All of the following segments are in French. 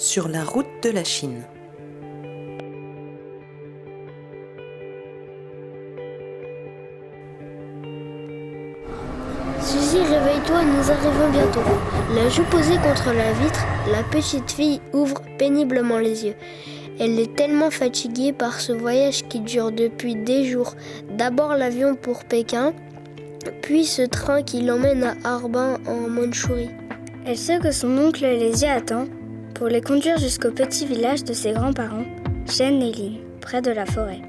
sur la route de la Chine. Suzy, réveille-toi, nous arrivons bientôt. La joue posée contre la vitre, la petite fille ouvre péniblement les yeux. Elle est tellement fatiguée par ce voyage qui dure depuis des jours. D'abord l'avion pour Pékin, puis ce train qui l'emmène à Harbin en Mandchourie. Elle sait que son oncle les y attend pour les conduire jusqu'au petit village de ses grands-parents, Jen et Lynn, près de la forêt.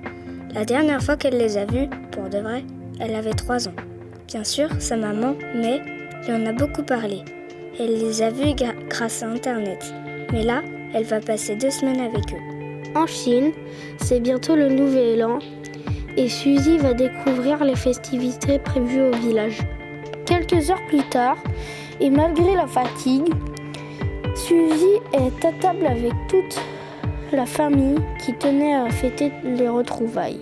La dernière fois qu'elle les a vus, pour de vrai, elle avait 3 ans. Bien sûr, sa maman, May, lui en a beaucoup parlé. Elle les a vus grâce à Internet. Mais là, elle va passer 2 semaines avec eux. En Chine, c'est bientôt le Nouvel An et Suzy va découvrir les festivités prévues au village. Quelques heures plus tard, et malgré la fatigue, Suzy est à table avec toute la famille qui tenait à fêter les retrouvailles.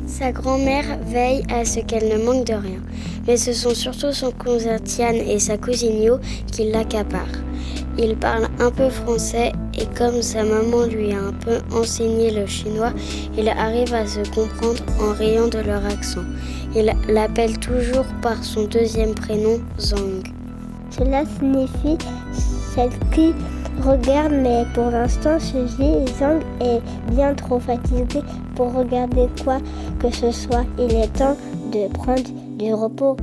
Sa grand-mère veille à ce qu'elle ne manque de rien, mais ce sont surtout son cousin Tian et sa cousine Yo qui l'accaparent. Il parle un peu français et comme sa maman lui a un peu enseigné le chinois, il arrive à se comprendre en riant de leur accent. Il l'appelle toujours par son deuxième prénom, Zhang. Cela signifie celle qui regarde, mais pour l'instant, Suzy Zhang est bien trop fatiguée pour regarder quoi que ce soit. Il est temps de prendre du repos.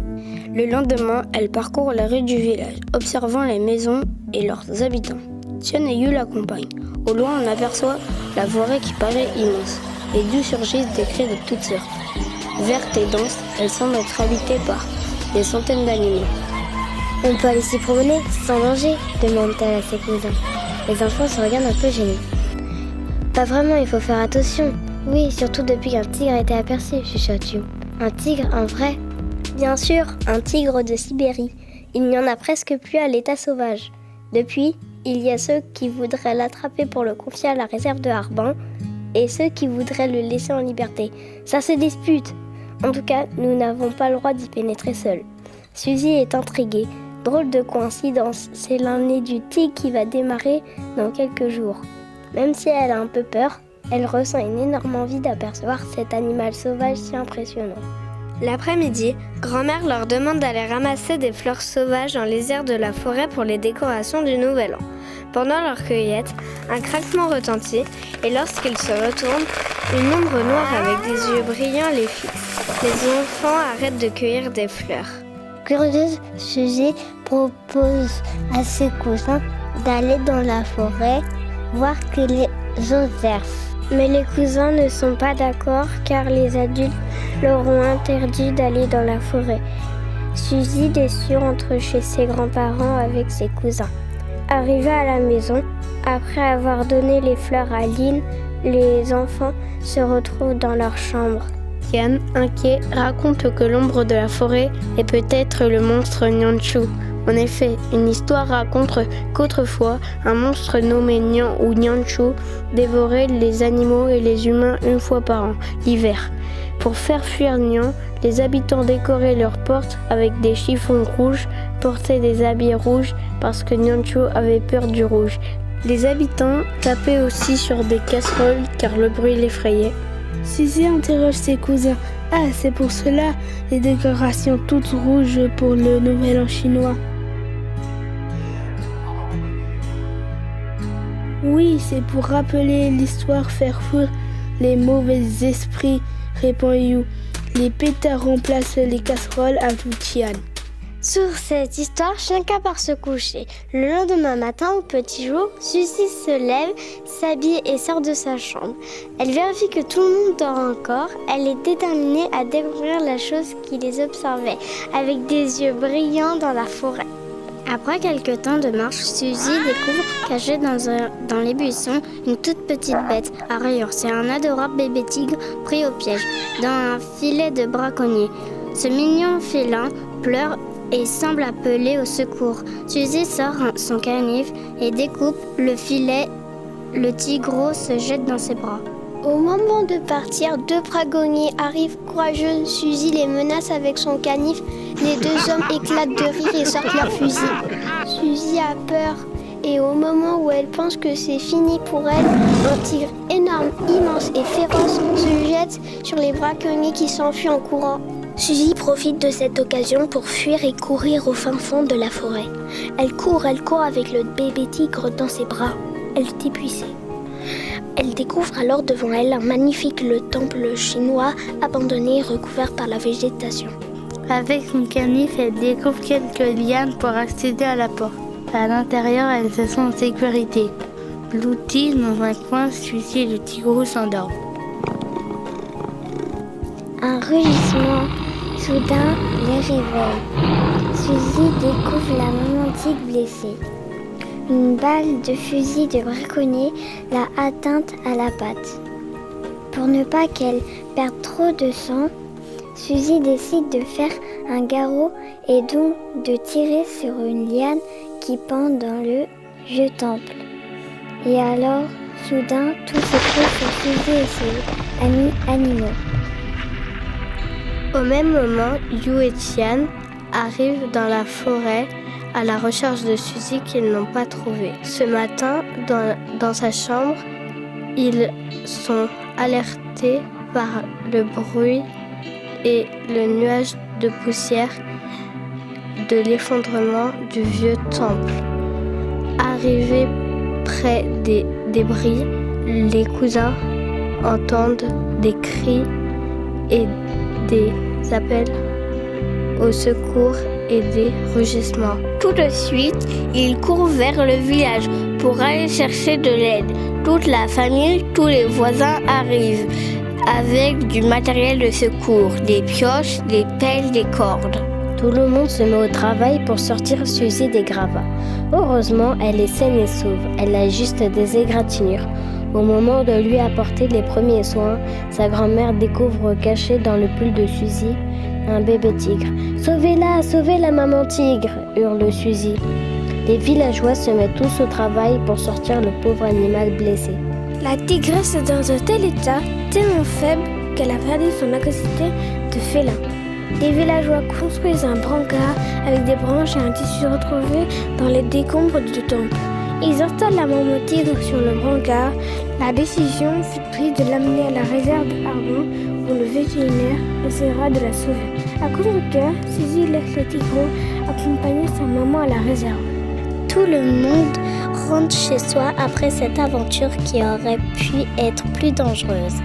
Le lendemain, elle parcourt la rue du village, observant les maisons et leurs habitants. Tian et Yu l'accompagnent. Au loin, on aperçoit la forêt qui paraît immense, et d'où surgissent des cris de toutes sortes. Verte et dense, elle semble être habitée par des centaines d'animaux. On peut aller s'y promener sans danger, demande-t-elle à ses cousins. Les enfants se regardent un peu gênés. Pas vraiment, il faut faire attention. Oui, surtout depuis qu'un tigre a été aperçu, chuchote Yu. Un tigre, un vrai? Bien sûr, un tigre de Sibérie. Il n'y en a presque plus à l'état sauvage. Depuis, il y a ceux qui voudraient l'attraper pour le confier à la réserve de Harbin et ceux qui voudraient le laisser en liberté. Ça se dispute. En tout cas, nous n'avons pas le droit d'y pénétrer seuls. Suzy est intriguée. Drôle de coïncidence, c'est l'année du tigre qui va démarrer dans quelques jours. Même si elle a un peu peur, elle ressent une énorme envie d'apercevoir cet animal sauvage si impressionnant. L'après-midi, grand-mère leur demande d'aller ramasser des fleurs sauvages dans les airs de la forêt pour les décorations du Nouvel An. Pendant leur cueillette, un craquement retentit et lorsqu'ils se retournent, une ombre noire avec des yeux brillants les fixe. Les enfants arrêtent de cueillir des fleurs. Curieuse, Suzy propose à ses cousins d'aller dans la forêt voir que les observent. Mais les cousins ne sont pas d'accord car les adultes leur ont interdit d'aller dans la forêt. Suzy déçue rentre chez ses grands-parents avec ses cousins. Arrivée à la maison, après avoir donné les fleurs à Lynn, les enfants se retrouvent dans leur chambre. Tian, inquiet, raconte que l'ombre de la forêt est peut-être le monstre Nianchu. En effet, une histoire raconte qu'autrefois, un monstre nommé Nian ou Nianchu dévorait les animaux et les humains une fois par an, l'hiver. Pour faire fuir Nian, les habitants décoraient leurs portes avec des chiffons rouges, portaient des habits rouges parce que Nianchu avait peur du rouge. Les habitants tapaient aussi sur des casseroles car le bruit l'effrayait. Suzy interroge ses cousins. Ah, c'est pour cela les décorations toutes rouges pour le Nouvel An chinois. Oui, c'est pour rappeler l'histoire, faire fuir les mauvais esprits, répond Yu. Les pétards remplacent les casseroles, ajoute Tian. Sur cette histoire, chacun part se coucher. Le lendemain matin, au petit jour, Suzy se lève, s'habille et sort de sa chambre. Elle vérifie que tout le monde dort encore. Elle est déterminée à découvrir la chose qui les observait, avec des yeux brillants dans la forêt. Après quelques temps de marche, Suzy découvre, cachée dans les buissons, une toute petite bête à rayures. C'est un adorable bébé tigre pris au piège, dans un filet de braconnier. Ce mignon félin pleure et semble appeler au secours. Suzy sort son canif et découpe le filet. Le tigre se jette dans ses bras. Au moment de partir, 2 braconniers arrivent courageux. Suzy les menace avec son canif. Les 2 hommes éclatent de rire et sortent leurs fusils. Suzy a peur Et au moment où elle pense que c'est fini pour elle, un tigre énorme, immense et féroce se jette sur les braconniers qui s'enfuient en courant. Suzy profite de cette occasion pour fuir et courir au fin fond de la forêt. Elle court avec le bébé tigre dans ses bras. Elle est épuisée. Elle découvre alors devant elle un magnifique temple chinois abandonné et recouvert par la végétation. Avec une canif, elle découvre quelques lianes pour accéder à la porte. À l'intérieur, elle se sent en sécurité. Blotti, dans un coin, Suzy et le tigrou s'endorment. Un rugissement soudain les réveille. Suzy découvre la maman tigre blessée. Une balle de fusil de braconnier l'a atteinte à la patte. Pour ne pas qu'elle perde trop de sang, Suzy décide de faire un garrot et donc de tirer sur une liane qui pend dans le vieux temple. Et alors, soudain, tout s'écroule sur Suzy et ses amis animaux. Au même moment, Yu et Tian arrivent dans la forêt à la recherche de Suzy qu'ils n'ont pas trouvée. Ce matin, dans sa chambre, ils sont alertés par le bruit et le nuage de poussière de l'effondrement du vieux temple. Arrivés près des débris, les cousins entendent des cris et des appels au secours et des rugissements. Tout de suite, ils courent vers le village pour aller chercher de l'aide. Toute la famille, tous les voisins arrivent avec du matériel de secours, des pioches, des pelles, des cordes. Tout le monde se met au travail pour sortir Suzy des gravats. Heureusement, elle est saine et sauve. Elle a juste des égratignures. Au moment de lui apporter les premiers soins, sa grand-mère découvre caché dans le pull de Suzy un bébé tigre. « Sauvez-la, sauvez la maman tigre !» hurle Suzy. Les villageois se mettent tous au travail pour sortir le pauvre animal blessé. La tigresse est dans un tel état, tellement faible, qu'elle a perdu son capacité de félin. Les villageois construisent un brancard avec des branches et un tissu retrouvé dans les décombres du temple. Ils installent la maman tigre sur le brancard. La décision fut prise de l'amener à la réserve d'Arbon où le vétérinaire essaiera de la sauver. À contre-cœur, Suzy laisse le tigre accompagner sa maman à la réserve. Tout le monde rentre chez soi après cette aventure qui aurait pu être plus dangereuse.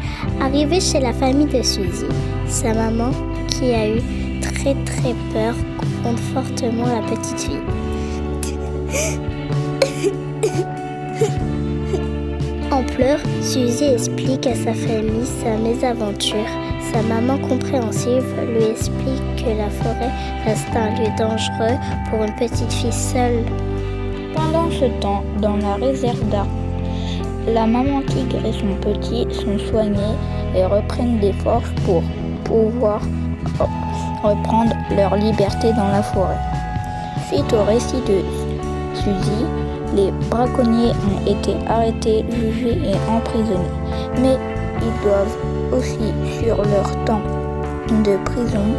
Arrivée chez la famille de Suzy, sa maman, qui a eu très peur, confronte fortement la petite fille. En pleurs, Suzy explique à sa famille sa mésaventure. Sa maman compréhensive lui explique que la forêt reste un lieu dangereux pour une petite fille seule. Pendant ce temps, dans la réserve d'Arbon, la maman tigre et son petit sont soignés et reprennent des forces pour pouvoir reprendre leur liberté dans la forêt. Suite au récit de Suzy, les braconniers ont été arrêtés, jugés et emprisonnés. Mais ils doivent aussi, sur leur temps de prison,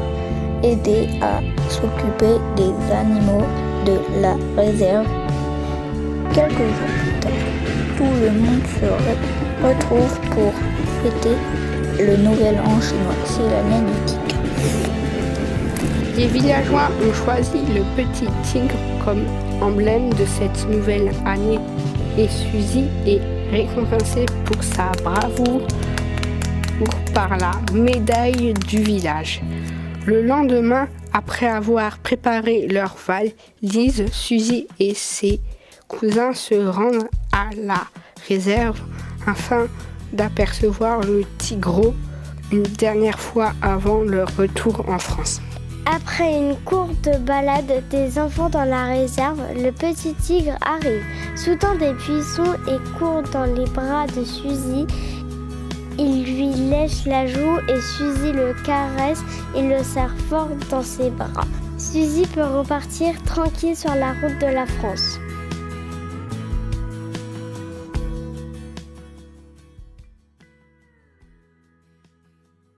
aider à s'occuper des animaux de la réserve. Quelques jours plus tard, tout le monde se retrouve pour fêter le nouvel an chinois. C'est l'année du tigre. Les villageois ont choisi le petit tigre comme emblème de cette nouvelle année et Suzy est récompensée pour sa bravoure par la médaille du village. Le lendemain, après avoir préparé leur valise, Suzy et ses cousins se rendent à la réserve afin d'apercevoir le tigre une dernière fois avant leur retour en France. Après une courte balade des enfants dans la réserve, le petit tigre arrive, sautant des buissons et court dans les bras de Suzy. Il lui lèche la joue et Suzy le caresse et le serre fort dans ses bras. Suzy peut repartir tranquille sur la route de la France.